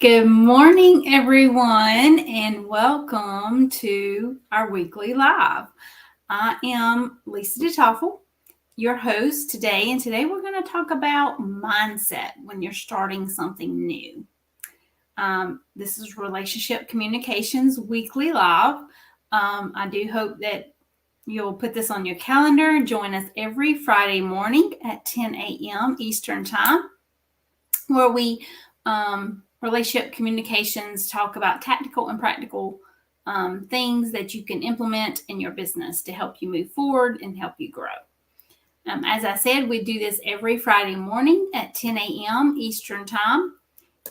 Good morning, everyone, and welcome to our weekly live. I am Lisa DeToffel, your host today, and today we're going to talk about mindset when you're starting something new. This is Relationship Communications Weekly Live. I do hope that you'll put this on your calendar and join us every Friday morning at 10 a.m. Eastern Time, where we relationship communications talk about tactical and practical things that you can implement in your business to help you move forward and help you grow. As I said, we do this every Friday morning at 10 a.m. Eastern Time.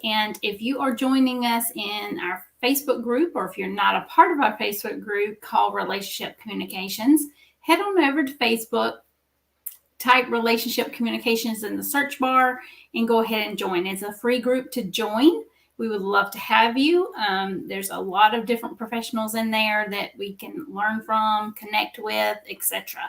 And if you are joining us in our Facebook group, or if you're not a part of our Facebook group called Relationship Communications, head on over to Facebook, type Relationship Communications in the search bar, and go ahead and join. It's a free group to join. We would love to have you. There's a lot of different professionals in there that we can learn from, connect with, etc.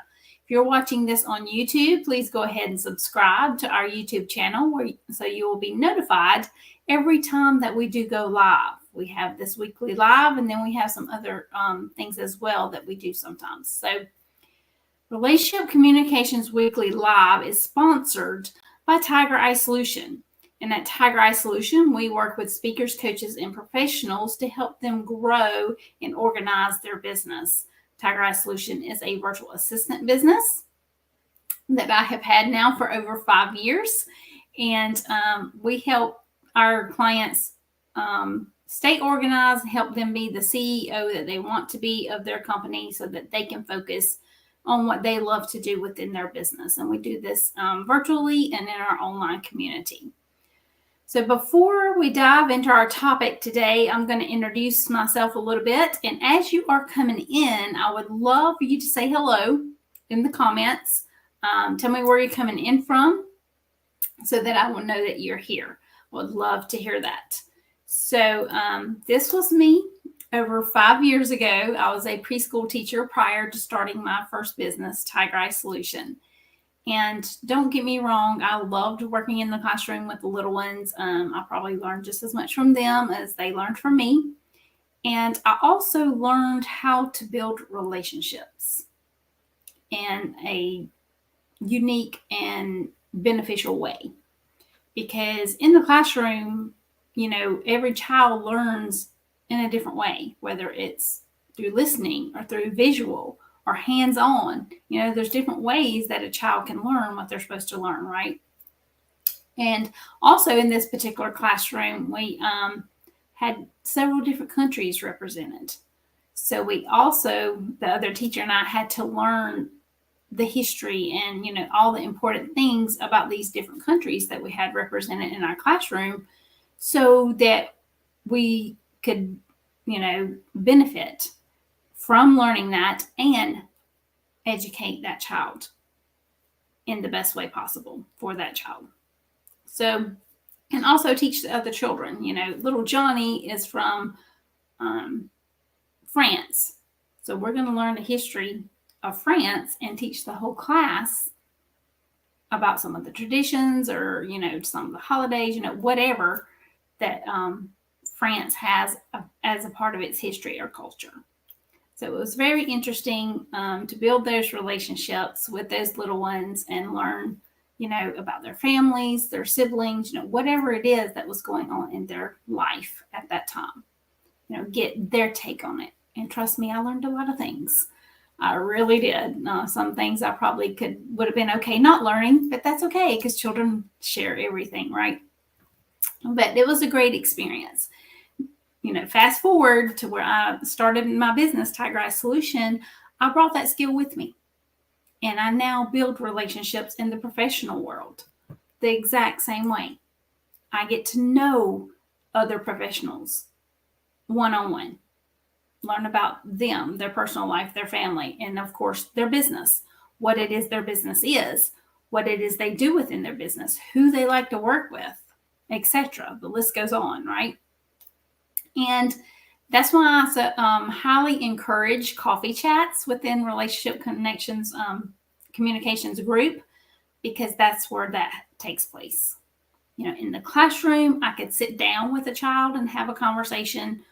If you're watching this on YouTube, please go ahead and subscribe to our YouTube channel so you will be notified every time that we do go live. We have this weekly live, and then we have some other things as well that we do sometimes. So Relationship Communications Weekly Live is sponsored by Tiger Eye Solution. And at Tiger Eye Solution, we work with speakers, coaches, and professionals to help them grow and organize their business. Tiger Eye Solution is a virtual assistant business that I have had now for over 5 years. And we help our clients stay organized, help them be the CEO that they want to be of their company so that they can focus on what they love to do within their business. And we do this virtually and in our online community. So before we dive into our topic today, I'm going to introduce myself a little bit. And as you are coming in, I would love for you to say hello in the comments. Tell me where you're coming in from so that I will know that you're here. Would love to hear that. So this was me. Over 5 years ago, I was a preschool teacher prior to starting my first business, Tiger Eye Solution. And don't get me wrong, I loved working in the classroom with the little ones. I probably learned just as much from them as they learned from me. And I also learned how to build relationships in a unique and beneficial way. Because in the classroom, every child learns in a different way, whether it's through listening or through visual or hands-on. There's different ways that a child can learn what they're supposed to learn, right? And also in this particular classroom, we had several different countries represented. So we also, the other teacher and I, had to learn the history and, all the important things about these different countries that we had represented in our classroom so that we could, benefit from learning that and educate that child in the best way possible for that child. So, and also teach the other children. Little Johnny is from France. So we're going to learn the history of France and teach the whole class about some of the traditions or, some of the holidays, whatever that France has as a part of its history or culture. So it was very interesting to build those relationships with those little ones and learn, about their families, their siblings, whatever it is that was going on in their life at that time, get their take on it. And trust me, I learned a lot of things. I really did. Some things I probably would have been okay not learning, but that's okay because children share everything, right? But it was a great experience. Fast forward to where I started my business, Tiger Eye Solution, I brought that skill with me. And I now build relationships in the professional world the exact same way. I get to know other professionals one-on-one, learn about them, their personal life, their family, and of course, their business, what it is their business is, what it is they do within their business, who they like to work with, etc. The list goes on, right? And that's why I highly encourage coffee chats within Relationship Communications group, because that's where that takes place. in the classroom, I could sit down with a child and have a conversation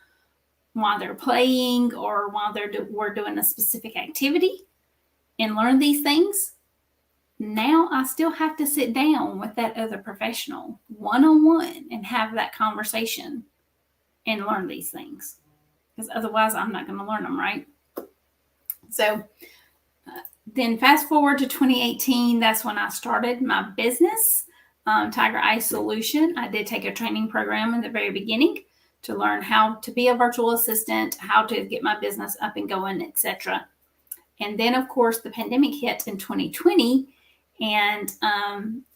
while they're playing or while we're doing a specific activity and learn these things. Now I still have to sit down with that other professional one-on-one and have that conversation and learn these things, because otherwise I'm not going to learn them, right? So then fast forward to 2018, that's when I started my business, Tiger Eye Solution. I did take a training program in the very beginning to learn how to be a virtual assistant, how to get my business up and going, etc. And then, of course, the pandemic hit in 2020, and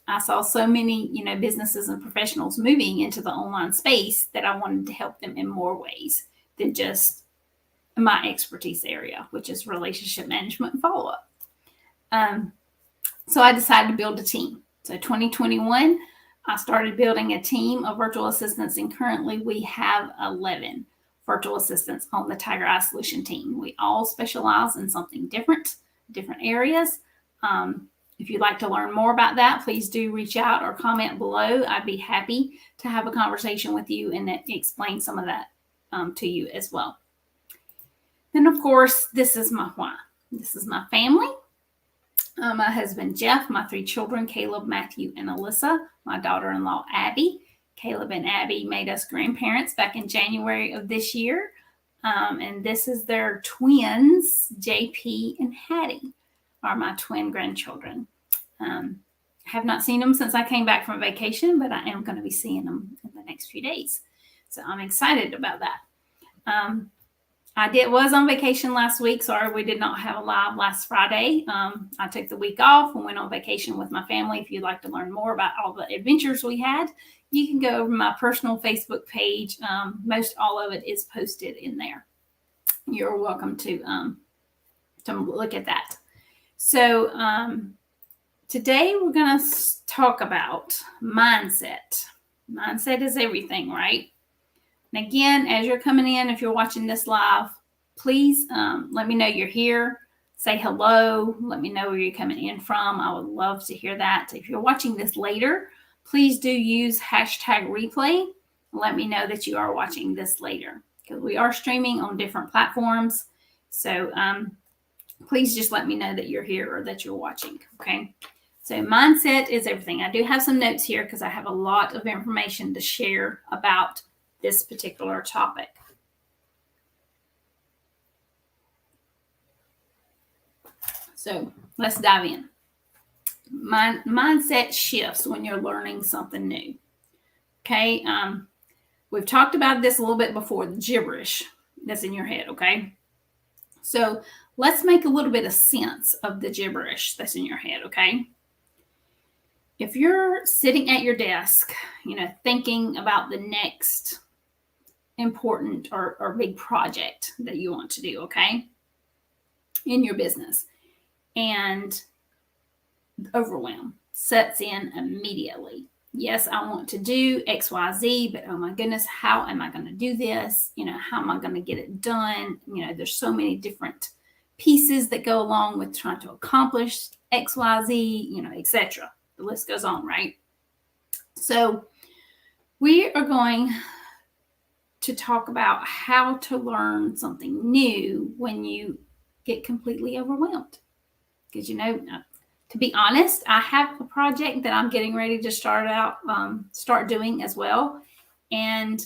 I saw so many, businesses and professionals moving into the online space that I wanted to help them in more ways than just my expertise area, which is relationship management and follow-up. So I decided to build a team. So 2021, I started building a team of virtual assistants, and currently we have 11 virtual assistants on the Tiger Eye Solution team. We all specialize in something different areas. If you'd like to learn more about that, please do reach out or comment below. I'd be happy to have a conversation with you and explain some of that to you as well. Then, of course, this is my why. This is my family. My husband, Jeff, my 3 children, Caleb, Matthew, and Alyssa, my daughter-in-law, Abby. Caleb and Abby made us grandparents back in January of this year. And this is their twins, JP and Hattie, are my twin grandchildren. Have not seen them since I came back from vacation, but I am going to be seeing them in the next few days. So I'm excited about that. I was on vacation last week. Sorry, we did not have a live last Friday. I took the week off and went on vacation with my family. If you'd like to learn more about all the adventures we had, you can go over my personal Facebook page. Most all of it is posted in there. You're welcome to look at that. So today we're going to talk about mindset. Mindset is everything, right? And again, as you're coming in, if you're watching this live, please let me know you're here. Say hello. Let me know where you're coming in from. I would love to hear that. If you're watching this later, please do use #replay. Let me know that you are watching this later, because we are streaming on different platforms. So please just let me know that you're here or that you're watching. Okay. So mindset is everything. I do have some notes here because I have a lot of information to share about this particular topic. So let's dive in. Mindset shifts when you're learning something new. Okay. We've talked about this a little bit before, the gibberish that's in your head. Okay. So let's make a little bit of sense of the gibberish that's in your head. Okay. If you're sitting at your desk, thinking about the next important or big project that you want to do, okay, in your business, and overwhelm sets in immediately. Yes, I want to do XYZ, but oh my goodness, how am I going to do this? How am I going to get it done? There's so many different pieces that go along with trying to accomplish XYZ, etc. The list goes on, right? So we are going to talk about how to learn something new when you get completely overwhelmed. Because, to be honest, I have a project that I'm getting ready to start doing as well. And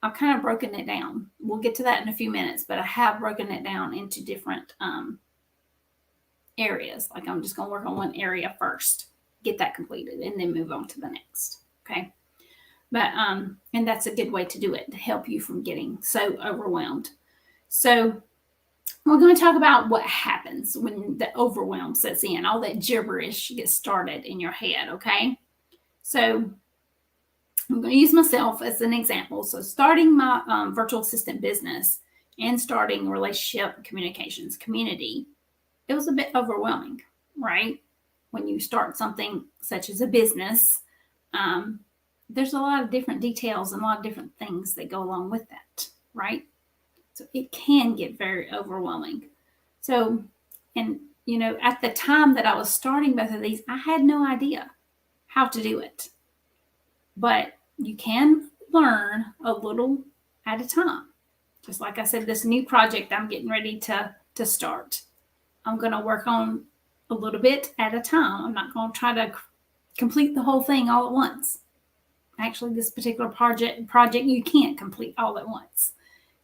I've kind of broken it down. We'll get to that in a few minutes, but I have broken it down into different areas. Like I'm just going to work on one area first, get that completed, and then move on to the next. Okay. But, and that's a good way to do it, to help you from getting so overwhelmed. So we're going to talk about what happens when the overwhelm sets in, all that gibberish gets started in your head. Okay. So I'm going to use myself as an example. So starting my virtual assistant business and starting relationship communications community, it was a bit overwhelming, right? When you start something such as a business, there's a lot of different details and a lot of different things that go along with that, right? So it can get very overwhelming. So, and at the time that I was starting both of these, I had no idea how to do it. but you can learn a little at a time. Just like I said, this new project I'm getting ready to start, I'm going to work on a little bit at a time. I'm not going to try to complete the whole thing all at once. Actually, this particular project you can't complete all at once.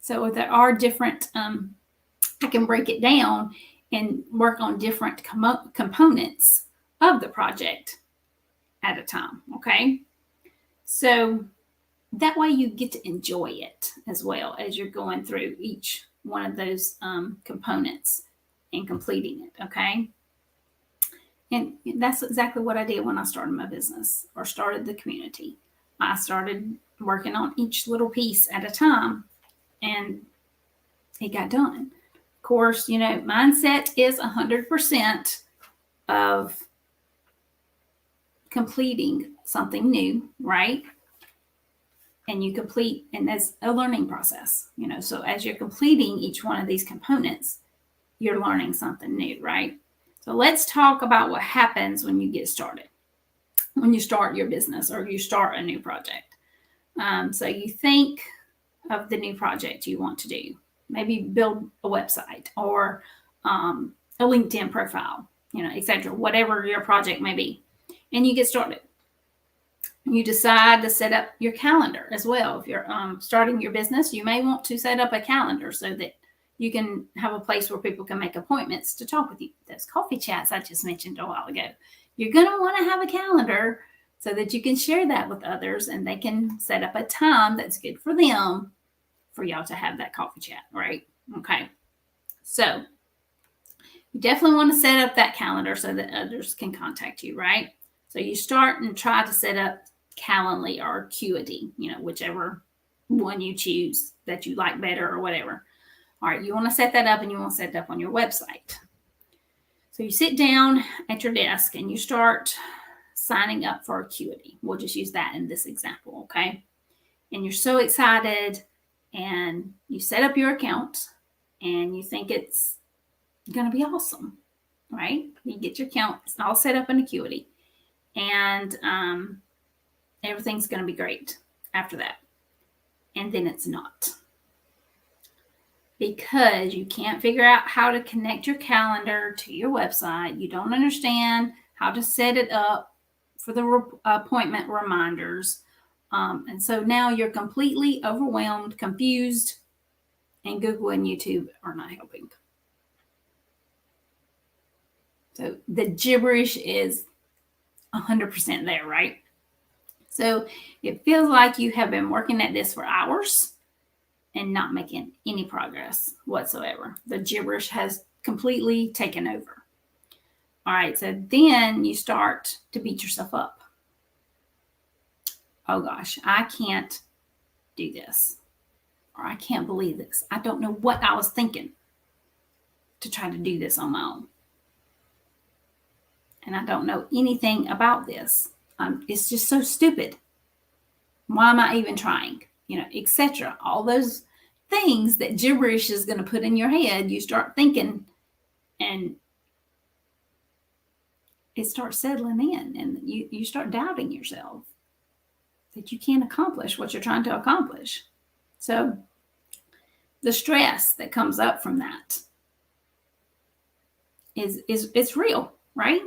So there are different, I can break it down and work on different components of the project at a time. Okay. So that way you get to enjoy it as well as you're going through each one of those components and completing it. Okay. And that's exactly what I did when I started my business or started the community. I started working on each little piece at a time, and it got done. Of course, mindset is 100% of completing something new, right? And you complete, and that's a learning process, so as you're completing each one of these components, you're learning something new, right? So let's talk about what happens when you get started, when you start your business or you start a new project. So you think of the new project you want to do, maybe build a website or a LinkedIn profile, etc., whatever your project may be, and you get started. You decide to set up your calendar as well. If you're starting your business, you may want to set up a calendar so that you can have a place where people can make appointments to talk with you. Those coffee chats I just mentioned a while ago. You're going to want to have a calendar so that you can share that with others and they can set up a time that's good for them for y'all to have that coffee chat, right? Okay. So you definitely want to set up that calendar so that others can contact you, right? So you start and try to set up Calendly or Acuity, whichever one you choose that you like better or whatever. All right, you want to set that up and you want to set it up on your website. So you sit down at your desk and you start signing up for Acuity. We'll just use that in this example, okay? And you're so excited and you set up your account and you think it's going to be awesome, right? You get your account, it's all set up in Acuity, and everything's going to be great after that. And then it's not. Because you can't figure out how to connect your calendar to your website. You don't understand how to set it up for the appointment reminders. And so now you're completely overwhelmed, confused, and Google and YouTube are not helping. So the gibberish is 100% there, right? So it feels like you have been working at this for hours and not making any progress whatsoever. The gibberish has completely taken over. All right, so then you start to beat yourself up. Oh gosh, I can't do this. Or I can't believe this. I don't know what I was thinking to try to do this on my own. And I don't know anything about this. It's just so stupid. Why am I even trying? Etc. All those things that gibberish is going to put in your head, you start thinking and it starts settling in and you start doubting yourself that you can't accomplish what you're trying to accomplish. So the stress that comes up from that is it's real, right?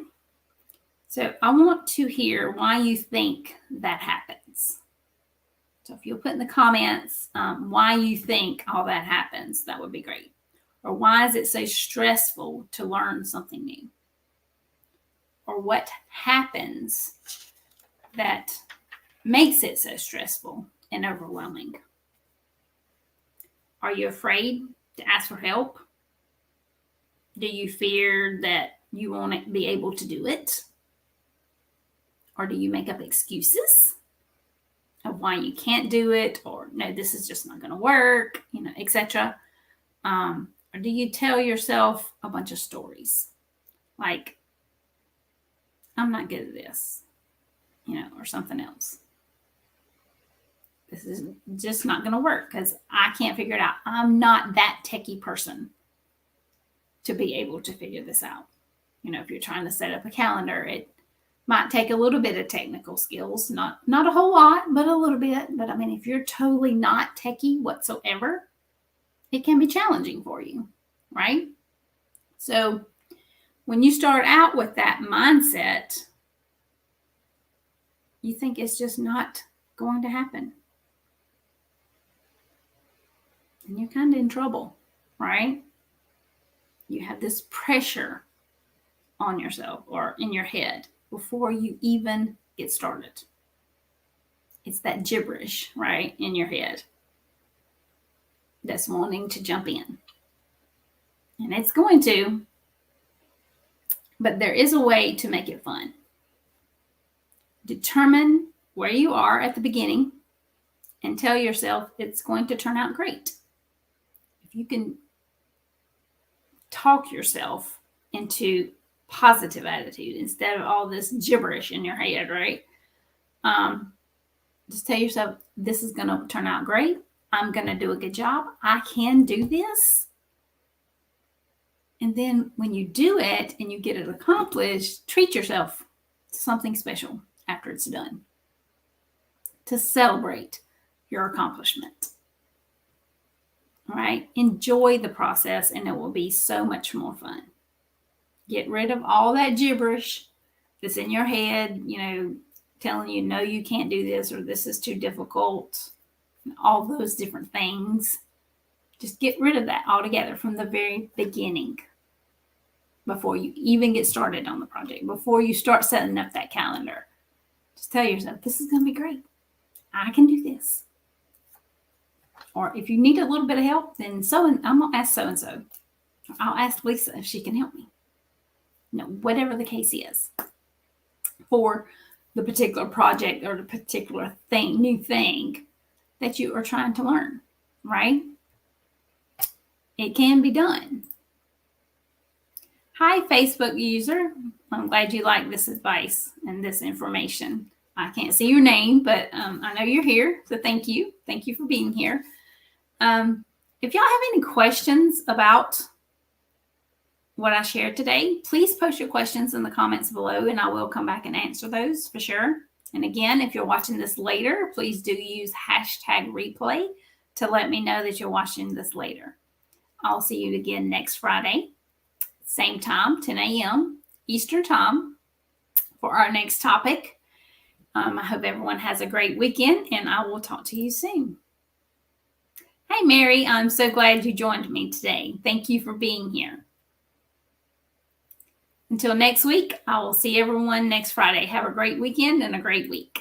So I want to hear why you think that happens. So if you'll put in the comments why you think all that happens, that would be great. Or why is it so stressful to learn something new? Or what happens that makes it so stressful and overwhelming? Are you afraid to ask for help? Do you fear that you won't be able to do it? Or do you make up excuses of why you can't do it, or no, this is just not going to work, etc. Or do you tell yourself a bunch of stories like, I'm not good at this, or something else? This is just not going to work because I can't figure it out. I'm not that techie person to be able to figure this out. If you're trying to set up a calendar, it Might take a little bit of technical skills, not a whole lot, but a little bit. But I mean, if you're totally not techie whatsoever, it can be challenging for you, right? So when you start out with that mindset, you think it's just not going to happen. And you're kind of in trouble, right? You have this pressure on yourself or in your head before you even get started. It's that gibberish, right, in your head that's wanting to jump in. And it's going to, but there is a way to make it fun. Determine where you are at the beginning and tell yourself it's going to turn out great. If you can talk yourself into positive attitude instead of all this gibberish in your head, right? Just tell yourself, this is going to turn out great. I'm going to do a good job. I can do this. And then when you do it and you get it accomplished, treat yourself to something special after it's done to celebrate your accomplishment. All right? Enjoy the process and it will be so much more fun. Get rid of all that gibberish that's in your head, telling you, no, you can't do this, or this is too difficult, and all those different things. Just get rid of that altogether from the very beginning before you even get started on the project, before you start setting up that calendar. Just tell yourself, this is going to be great. I can do this. Or if you need a little bit of help, then I'm going to ask so-and-so. I'll ask Lisa if she can help me. Whatever the case is for the particular project or the particular new thing that you are trying to learn, right? It can be done. Hi, Facebook user. I'm glad you like this advice and this information. I can't see your name, but I know you're here, so thank you. Thank you for being here. If y'all have any questions about what I shared today, please post your questions in the comments below and I will come back and answer those for sure. And again, if you're watching this later, please do use #replay to let me know that you're watching this later. I'll see you again next Friday, same time, 10 a.m. Eastern Time for our next topic. I hope everyone has a great weekend and I will talk to you soon. Hey, Mary, I'm so glad you joined me today. Thank you for being here. Until next week, I will see everyone next Friday. Have a great weekend and a great week.